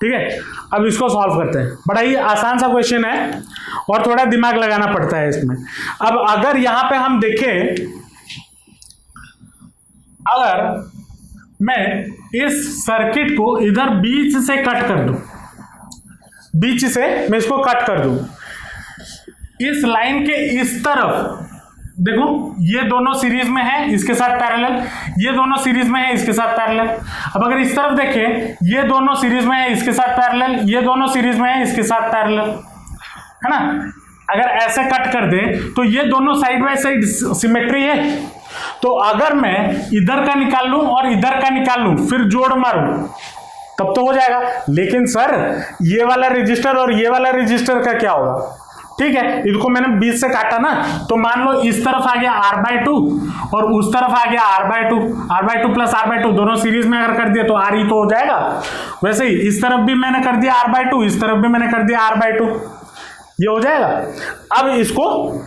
ठीक है, अब इसको सॉल्व करते हैं। बड़ा ही आसान सा क्वेश्चन है और थोड़ा दिमाग लगाना पड़ता है इसमें। अब अगर यहां पे हम देखें, अगर मैं इस सर्किट को इधर बीच से कट कर दूं, बीच से मैं इसको कट कर दूं, इस लाइन के इस तरफ देखो, ये दोनों सीरीज में है इसके साथ पैरेलल, ये दोनों सीरीज में है इसके साथ पैरेलल। अब अगर इस तरफ देखें, ये दोनों सीरीज में है इसके साथ पैरेलल, ये दोनों सीरीज में है इसके साथ पैरेलल, है ना। अगर ऐसे कट कर दे तो ये दोनों साइड बाय साइड सिमेट्री है। तो अगर मैं इधर का निकाल लूं और इधर का निकाल लूं, फिर जोड़ मारूं, तब तो हो जाएगा। लेकिन सर ये वाला रजिस्टर और ये वाला रजिस्टर का क्या होगा? ठीक है, इनको मैंने 20 से काटा ना, तो मान लो इस तरफ आ गया r/2 और उस तरफ आ गया r/2 प्लस r/2, दोनों सीरीज में अगर कर दिया तो r ही तो हो जाएगा। वैसे ही इस तरफ भी मैंने कर दिया r/2, इस तरफ भी मैंने कर दिया r/2, ये हो जाएगा। अब इसको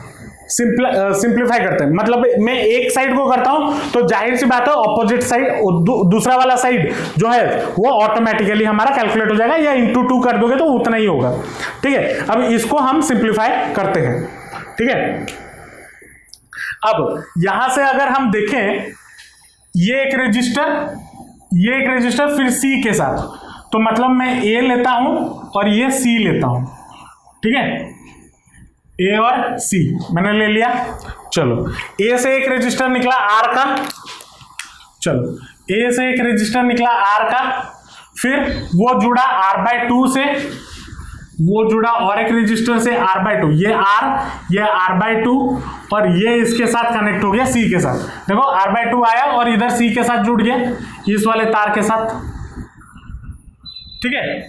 सिंप्लीफाई करते हैं, मतलब मैं एक साइड को करता हूं तो जाहिर सी बात है ऑपोजिट साइड, दूसरा वाला साइड जो है वो ऑटोमेटिकली हमारा कैलकुलेट हो जाएगा, या इंटू 2 कर दोगे तो उतना ही होगा। ठीक है, अब इसको हम सिंप्लीफाई करते हैं। ठीक है, अब यहां से अगर हम देखें, ये एक रजिस्टर फिर C के साथ, तो मतलब मैं A लेता हूं और ये C लेता हूं। ठीक है, A और C मैंने ले लिया। चलो A से एक रजिस्टर निकला R का, चलो A से एक रजिस्टर निकला R का, फिर वो जुड़ा R/2 से, वो जुड़ा और एक रजिस्टर से R/2, ये R, ये R/2 और ये इसके साथ कनेक्ट हो गया C के साथ। देखो R/2 आया और इधर C के साथ जुड़ गया इस वाले तार के साथ। ठीक है,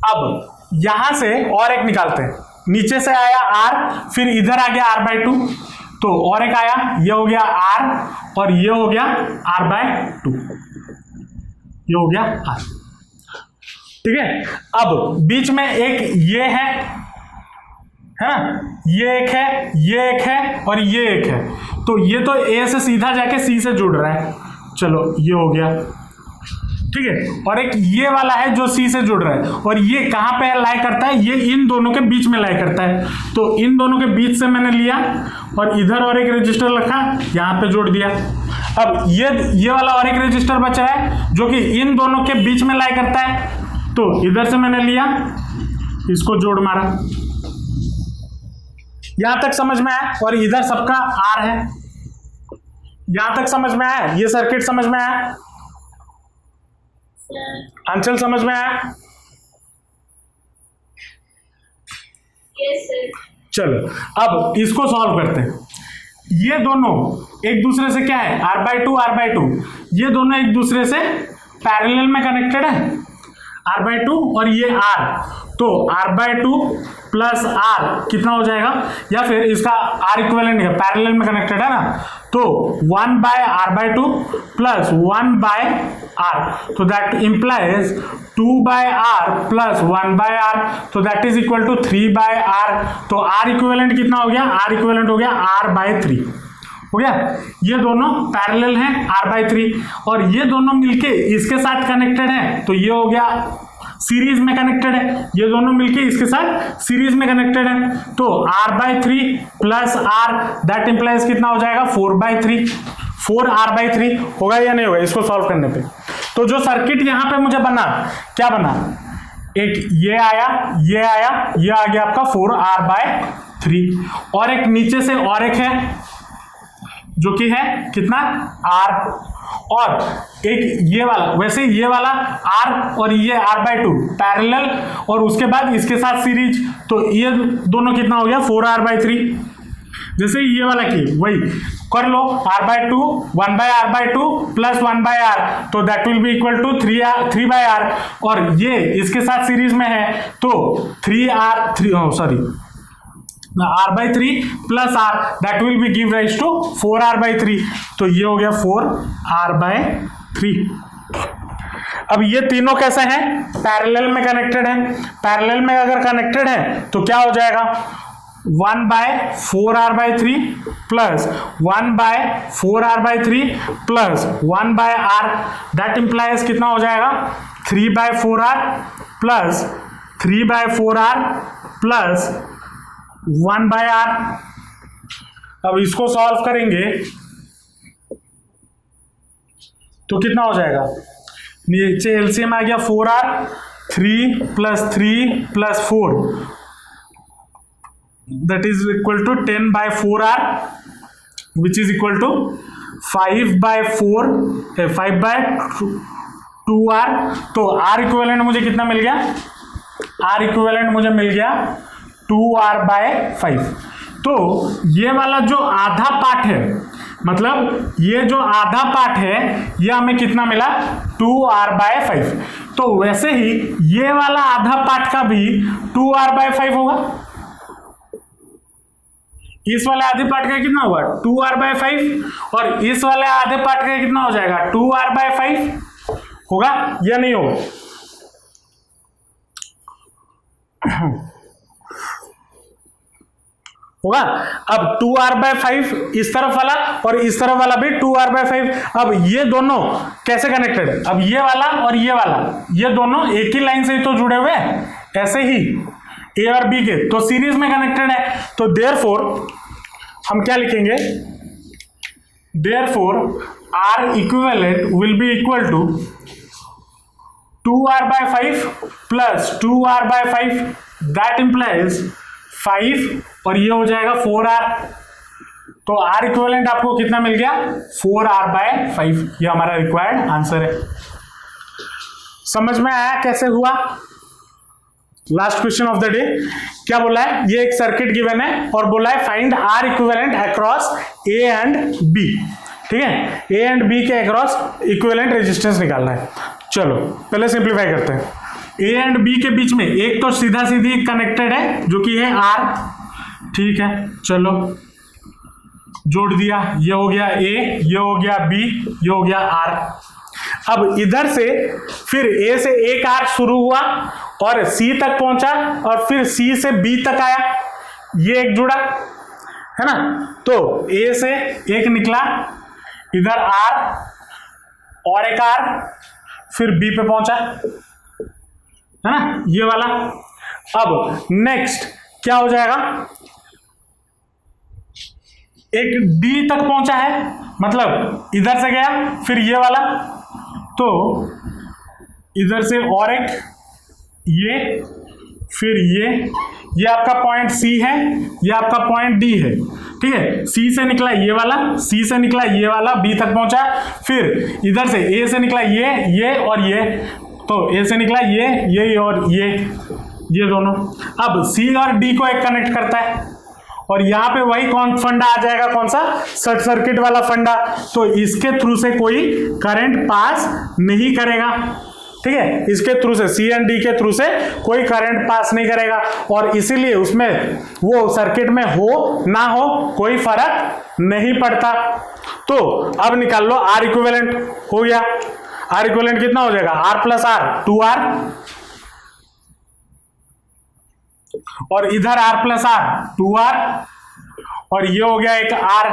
अब यहां से और एक निकालते हैं, नीचे से आया R, फिर इधर आ गया R/2, तो और एक आया, ये हो गया R और ये हो गया R/2, ये हो गया R। ठीक है, अब बीच में एक ये है ना, ये एक है, ये एक है और ये एक है, तो ये तो A से सीधा जाके C से जुड़ रहा है। चलो ये हो गया। ठीक है, और एक ये वाला है जो C से जुड़ रहा है, और ये कहां पे लाई करता है? ये इन दोनों के बीच में लाई करता है, तो इन दोनों के बीच से मैंने लिया और इधर और एक रजिस्टर रखा, यहां पे जोड़ दिया। अब ये वाला और एक रजिस्टर बचा है जो कि इन दोनों के बीच में लाई करता है, तो इधर से मैंने लिया, इसको जोड़ मारा। यहां तक समझ में आया? और इधर सबका R है, यहां तक समझ में आया? ये सर्किट समझ में आया? अंचल समझ में आया? Yes, sir. चलो अब इसको सॉल्व करते हैं। ये दोनों एक दूसरे से क्या है? R/2 ये दोनों एक दूसरे से पैरेलल में कनेक्टेड है, R/2 और ये R, तो R/2 प्लस R कितना हो जाएगा? या फिर इसका R इक्विवेलेंट है, पैरेलल में कनेक्टेड है ना, तो 1/R/2 प्लस 1/R, तो that implies 2/R plus 1/R, तो that is equal to 3/R। तो R इक्विवेलेंट कितना हो गया? R इक्विवेलेंट हो गया R/3 हो गया। ये दोनों पैरेलल हैं R/3, और ये दोनों मिलके इसके साथ कनेक्टेड है, तो ये हो गया सीरीज में कनेक्टेड है, ये दोनों मिलके इसके साथ सीरीज में कनेक्टेड है, तो R/3 plus R that implies कितना हो जाएगा? 4/3, 4R/3 होगा या नहीं होगा इसको सॉल्व करने पे? तो जो सर्किट यहां पे मुझे बना, क्या बना? एक ये आया, ये आया, ये आ गया आपका 4R/3, और एक नीचे से और एक है जो कि है कितना? R, और एक ये वाला, वैसे ये वाला R और ये R/2 पैरेलल, और उसके बाद इसके साथ सीरीज, तो ये दोनों कितना हो गया? 4R/3। जैसे ये वाला की वही कर लो, R/2 1/R/2 प्लस 1/R, तो that will be equal to 3/R, और ये इसके साथ सीरीज में है तो R/3 plus R that will be give rise to 4R/3, तो ये हो गया 4R/3। अब ये तीनों कैसे हैं? पैरेलल में कनेक्टेड हैं। पैरेलल में अगर कनेक्टेड है तो क्या हो जाएगा? 1/4R/3 plus 1/4R/3 plus 1/R, that implies कितना हो जाएगा? 3/4R plus 3/4r plus 1/r। अब इसको सॉल्व करेंगे तो कितना हो जाएगा, नीचे एलसीएम आ गया 4r, 3 + 3 + 4 that is equal to 10/4r which is equal to 5/2r। तो r इक्विवेलेंट मुझे कितना मिल गया, r इक्विवेलेंट मुझे मिल गया 2r/5। तो ये वाला जो आधा पार्ट है, मतलब ये जो आधा पार्ट है, ये हमें कितना मिला 2r/5। तो वैसे ही ये वाला आधा पार्ट का भी 2r/5 होगा। इस वाले आधे पार्ट का कितना होगा 2r/5 और इस वाले आधे पार्ट का कितना हो जाएगा 2r/5 होगा या नहीं होगा। होगा। अब 2r/5 इस तरफ वाला और इस तरफ वाला भी 2r/5। अब ये दोनों कैसे कनेक्टेड है, अब ये वाला और ये दोनों एक ही लाइन से ही तो जुड़े हुए हैं, ऐसे ही ए और बी के तो सीरीज में कनेक्टेड है। तो देयरफॉर हम क्या लिखेंगे, therefore R equivalent will be equal to 2r/5 plus 2r/5 that implies 5 और ये हो जाएगा 4r। तो R इक्विवेलेंट आपको कितना मिल गया 4r/5। ये हमारा रिक्वायर्ड आंसर है। समझ में आया कैसे हुआ। Last question of the day क्या बोला है, ये एक सर्किट गिवन है और बोला है find R equivalent across A and B। ठीक है, A एंड B के अक्रॉस इक्विवेलेंट रेजिस्टेंस निकालना है। चलो पहले सिंप्लीफाई करते हैं। A एंड B के बीच में एक तो सीधा सीधी कनेक्टेड है जो कि है R। ठीक है, चलो जोड़ दिया, ये हो गया A, ये हो गया B, ये हो गया R। अब इधर से फिर A से एक आर्क शुरू हुआ और C तक पहुंचा और फिर C से B तक आया, ये एक जुड़ा है ना। तो A से एक निकला, इधर R और एक R, फिर B पे पहुंचा, है ना ये वाला। अब नेक्स्ट क्या हो जाएगा, एक D तक पहुंचा है, मतलब इधर से गया फिर ये वाला, तो इधर से और एक ये, फिर ये आपका पॉइंट C है, ये आपका पॉइंट D है। ठीक है, C से निकला ये वाला, C से निकला ये वाला, B तक पहुंचा, फिर इधर से A से निकला ये और ये, तो A से निकला ये और ये दोनों। अब C और D को एक कनेक्ट करता है और यहाँ पे वही कौन फंडा आ जाएगा, कौन सा शॉर्ट सर्किट वाला फंडा। तो इसके थ्रू से कोई करंट पास नहीं करेगा। ठीक है, इसके थ्रू से C एंड D के थ्रू से कोई करंट पास नहीं करेगा और इसीलिए उसमें वो सर्किट में हो ना हो कोई फर्क नहीं पड़ता। तो अब निकाल लो R इक्विवेलेंट हो गया। R इक्विवेलेंट कितना हो जाएगा, R प्लस R 2R और इधर R प्लस R 2R और ये हो गया एक R।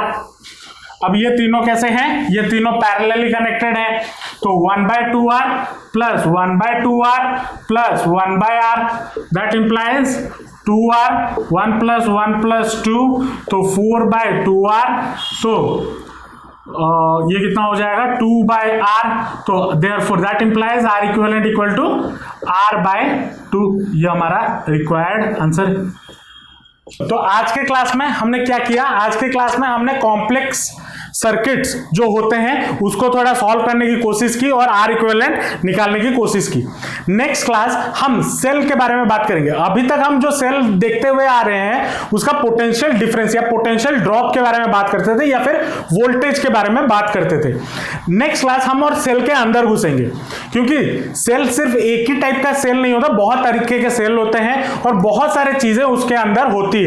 अब ये तीनों कैसे हैं, ये तीनों पैरेलली कनेक्टेड है। तो 1/2R plus 1/2R plus 1/R that implies 2R, 1 + 1 + 2 तो 4/2R। तो ये कितना हो जाएगा 2/R। तो therefore that implies R equivalent equal to R/2। ये हमारा रिक्वायर्ड आंसर। तो आज के क्लास में हमने क्या किया, आज के क्लास में हमने कॉम्प्लेक्स सर्किट्स जो होते हैं उसको थोड़ा सॉल्व करने की कोशिश की और R इक्विवेलेंट निकालने की कोशिश की। नेक्स्ट क्लास हम सेल के बारे में बात करेंगे। अभी तक हम जो सेल देखते हुए आ रहे हैं उसका पोटेंशियल डिफरेंस या पोटेंशियल ड्रॉप के बारे में बात करते थे या फिर वोल्टेज के बारे में बात करते थे। नेक्स्ट क्लास हम और सेल के अंदर घुसेंगे, क्योंकि सेल सिर्फ एक ही टाइप का सेल नहीं होता, बहुत तरीके के सेल होते हैं और बहुत सारी चीजें उसके अंदर होती है।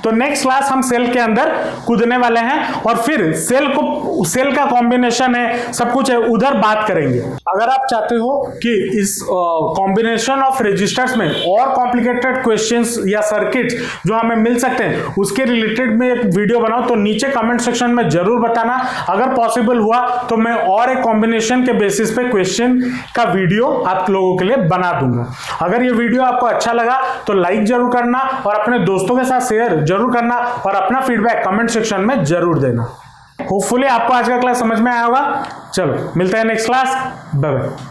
तो नेक्स्ट क्लास हम सेल के अंदर कूदने वाले हैं और फिर सेल को सेल का कॉम्बिनेशन है, सब कुछ है, उधर बात करेंगे। अगर आप चाहते हो कि इस कॉम्बिनेशन ऑफ रजिस्टर्स में और कॉम्प्लिकेटेड क्वेश्चंस या सर्किट्स जो हमें मिल सकते हैं उसके रिलेटेड में एक वीडियो बनाओ तो नीचे कमेंट सेक्शन में जरूर बताना। अगर पॉसिबल हुआ तो मैं और एक कॉम्बिनेशन के बेसिस पे क्वेश्चन का वीडियो आप लोगों के लिए बना दूंगा। अगर ये वीडियो आपको अच्छा लगा तो लाइक जरूर करना और अपने दोस्तों के साथ शेयर जरूर करना और अपना फीडबैक कमेंट सेक्शन में जरूर देना। होपफुली आपको आज का क्लास समझ में आया होगा। चलो मिलते हैं नेक्स्ट क्लास, बाय बाय।